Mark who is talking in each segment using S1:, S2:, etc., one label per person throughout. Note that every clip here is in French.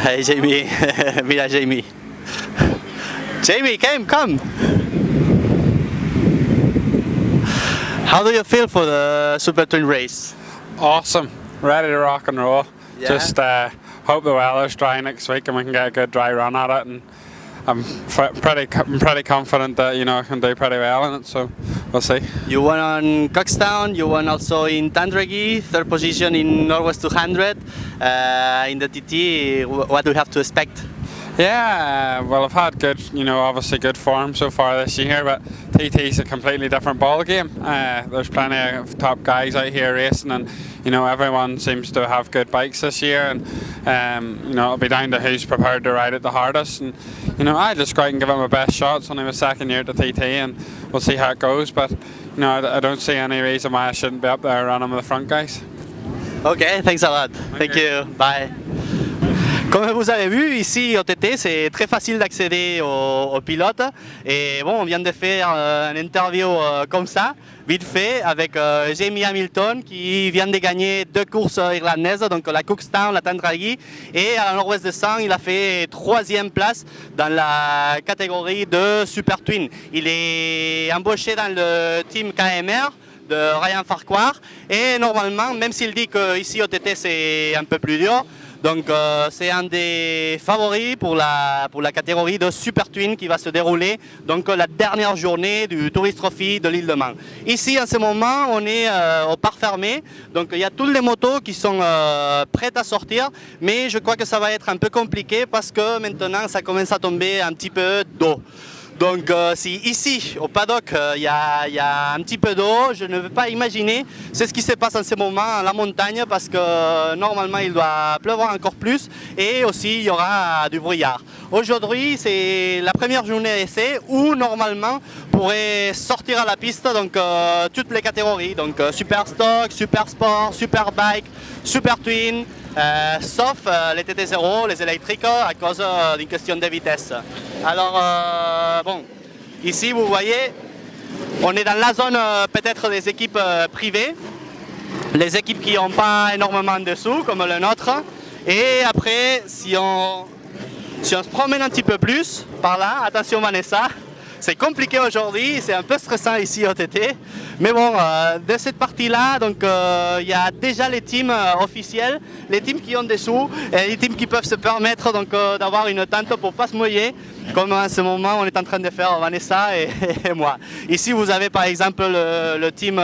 S1: Hey Jamie, mira Jamie. Jamie, come. How do you feel for the Super Twin race?
S2: Awesome, ready to rock and roll.
S1: Yeah.
S2: Just hope the weather's dry next week and we can get a good dry run at it. And I'm pretty confident that I can do pretty well in it. So we'll see.
S1: You won on Coxtown, you won also in Tandragee, third position in Norwest 200. In the TT, what do we have to expect?
S2: Yeah, well, I've had good, obviously good form so far this year, but TT's a completely different ball game. There's plenty of top guys out here racing, and everyone seems to have good bikes this year, and it'll be down to who's prepared to ride it the hardest. And I just go out and give it my best shot. It's only my second year at the TT, and we'll see how it goes. But I don't see any reason why I shouldn't be up there running with the front guys.
S1: Ok, thanks a lot. Thank you. Bye. Comme vous avez vu, ici au TT, c'est très facile d'accéder aux pilotes. Et bon, on vient de faire une interview comme ça, vite fait, avec Jamie Hamilton qui vient de gagner 2 courses irlandaises, donc la Cookstown, la Tandragee. Et à Nord-Ouest de 100, il a fait 3e place dans la catégorie de Super Twin. Il est embauché dans le team KMR de Ryan Farquhar. Et normalement, même s'il dit qu'ici au TT c'est un peu plus dur, donc c'est un des favoris pour la catégorie de Super Twin qui va se dérouler donc la dernière journée du Tourist Trophy de l'île de Man. Ici en ce moment on est au parc fermé, donc il y a toutes les motos qui sont prêtes à sortir, mais je crois que ça va être un peu compliqué parce que maintenant ça commence à tomber un petit peu d'eau. Donc si ici au paddock il y a un petit peu d'eau, je ne veux pas imaginer c'est ce qui se passe en ce moment à la montagne parce que normalement il doit pleuvoir encore plus et aussi il y aura du brouillard. Aujourd'hui c'est la première journée d'essai où normalement pourrait sortir à la piste donc toutes les catégories, donc Super Stock, Super Sport, Super Bike, Super Twin. Sauf les TT0, les électriques, à cause d'une question de vitesse. Alors, bon, ici vous voyez, on est dans la zone peut-être des équipes privées, les équipes qui n'ont pas énormément de sous, comme le nôtre. Et après, si on se promène un petit peu plus par là, attention Vanessa, c'est compliqué aujourd'hui, c'est un peu stressant ici au TT. Mais bon, de cette partie-là, donc il y a déjà les teams officiels, les teams qui ont des sous, et les teams qui peuvent se permettre donc d'avoir une tente pour pas se mouiller, comme en ce moment on est en train de faire Vanessa et moi. Ici vous avez par exemple le team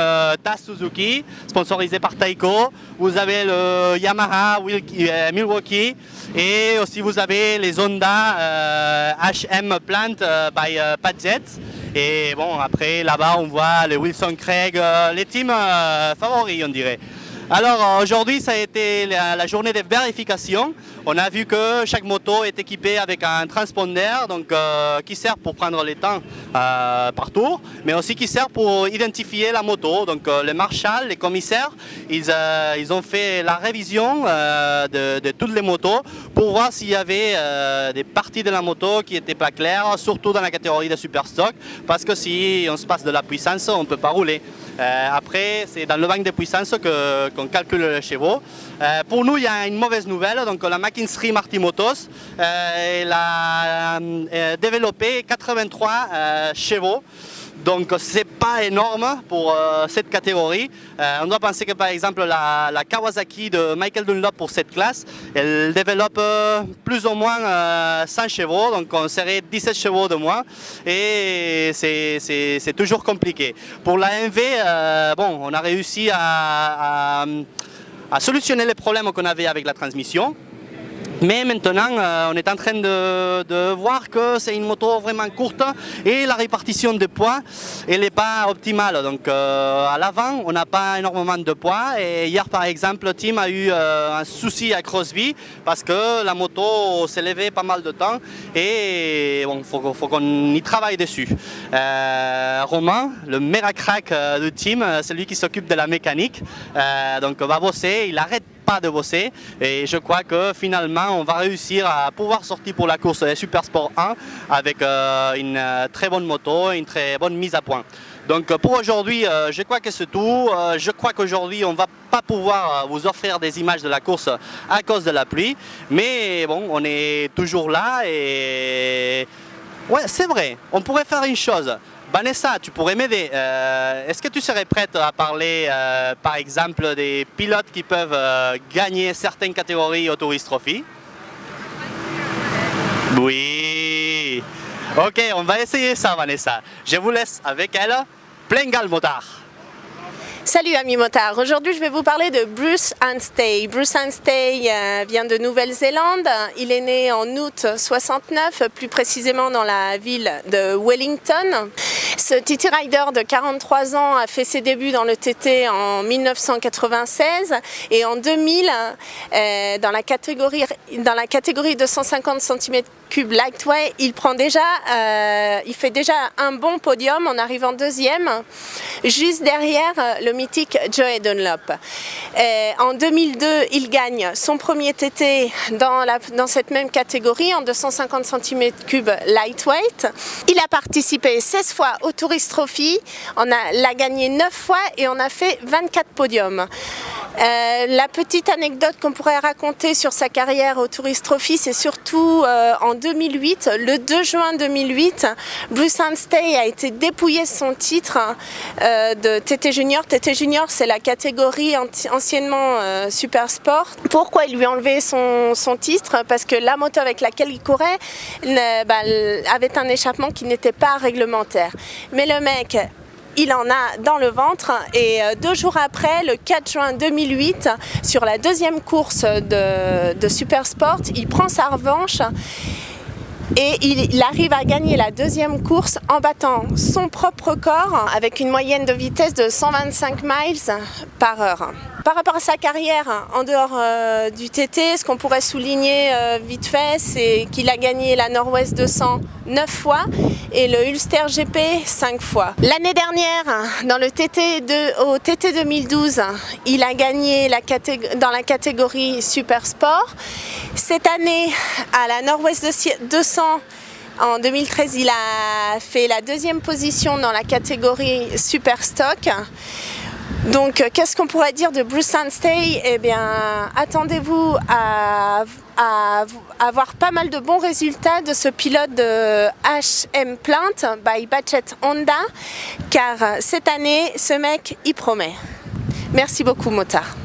S1: TAS Suzuki, sponsorisé par Taiko. Vous avez le Yamaha Milwaukee et aussi vous avez les Honda HM Plant by Padjet. Et bon, après là-bas on voit les Wilson Craig, les teams favoris on dirait. Alors aujourd'hui ça a été la journée de vérification. On a vu que chaque moto est équipée avec un transpondeur donc, qui sert pour prendre les temps par tour, mais aussi qui sert pour identifier la moto. Donc les marshals, les commissaires, ils ont fait la révision de toutes les motos pour voir s'il y avait des parties de la moto qui n'étaient pas claires, surtout dans la catégorie de super stock, parce que si on se passe de la puissance, on ne peut pas rouler. Après, c'est dans le banc de puissance qu'on calcule les chevaux. Pour nous, il y a une mauvaise nouvelle. Donc, la McKinsey Marty Motors elle a développé 83 chevaux. Donc c'est pas énorme pour cette catégorie. On doit penser que par exemple la Kawasaki de Michael Dunlop pour cette classe, elle développe plus ou moins 100 chevaux, donc on serait 17 chevaux de moins et c'est toujours compliqué. Pour la MV, bon, on a réussi à solutionner les problèmes qu'on avait avec la transmission. Mais maintenant, on est en train de voir que c'est une moto vraiment courte et la répartition de poids, elle n'est pas optimale. Donc à l'avant, on n'a pas énormément de poids. Et hier, par exemple, le team a eu un souci à Crosby parce que la moto s'est levée pas mal de temps et bon, faut qu'on y travaille dessus. Romain, le méga crack du team, c'est lui qui s'occupe de la mécanique. Donc va bosser, il arrête pas de bosser et je crois que finalement on va réussir à pouvoir sortir pour la course des Super Sport 1 avec une très bonne moto et une très bonne mise à point. Donc pour aujourd'hui, je crois que c'est tout. Je crois qu'aujourd'hui, on va pas pouvoir vous offrir des images de la course à cause de la pluie. Mais bon, on est toujours là et... Ouais, c'est vrai, on pourrait faire une chose. Vanessa, tu pourrais m'aider. Est-ce que tu serais prête à parler, par exemple, des pilotes qui peuvent gagner certaines catégories au Tourist Trophy? Oui. Ok, on va essayer ça, Vanessa. Je vous laisse avec elle. Plein gal motard.
S3: Salut amis motards, aujourd'hui je vais vous parler de Bruce Anstey. Bruce Anstey vient de Nouvelle-Zélande, il est né en août 69, plus précisément dans la ville de Wellington. Ce TT Rider de 43 ans a fait ses débuts dans le TT en 1996 et en 2000, dans la catégorie 250 cm3 lightweight, il fait déjà un bon podium en arrivant deuxième, juste derrière le mythique Joey Dunlop. En 2002, il gagne son premier TT dans cette même catégorie en 250 cm3 lightweight. Il a participé 16 fois au Tourist Trophy, l'a gagné 9 fois et on a fait 24 podiums. La petite anecdote qu'on pourrait raconter sur sa carrière au Tourist Trophy, c'est surtout en 2008, le 2 juin 2008, Bruce Anstey a été dépouillé de son titre de TT Junior. TT Junior, c'est la catégorie anciennement Super Sport. Pourquoi il lui a enlevé son titre? Parce que la moto avec laquelle il courait avait un échappement qui n'était pas réglementaire. Mais le mec, il en a dans le ventre et 2 jours après, le 4 juin 2008, sur la deuxième course de Super Sport, il prend sa revanche et il arrive à gagner la deuxième course en battant son propre record avec une moyenne de vitesse de 125 miles par heure. Par rapport à sa carrière en dehors du TT, ce qu'on pourrait souligner vite fait, c'est qu'il a gagné la Nord-Ouest 200 9 fois et le Ulster GP 5 fois. L'année dernière, au TT 2012, il a gagné dans la catégorie Super Sport. Cette année, à la Nord-Ouest 200, en 2013, il a fait la deuxième position dans la catégorie Super Stock. Donc, qu'est-ce qu'on pourrait dire de Bruce Anstey? Eh bien, attendez-vous à avoir pas mal de bons résultats de ce pilote de HM Plant by Batchet Honda, car cette année, ce mec, il promet. Merci beaucoup, motard.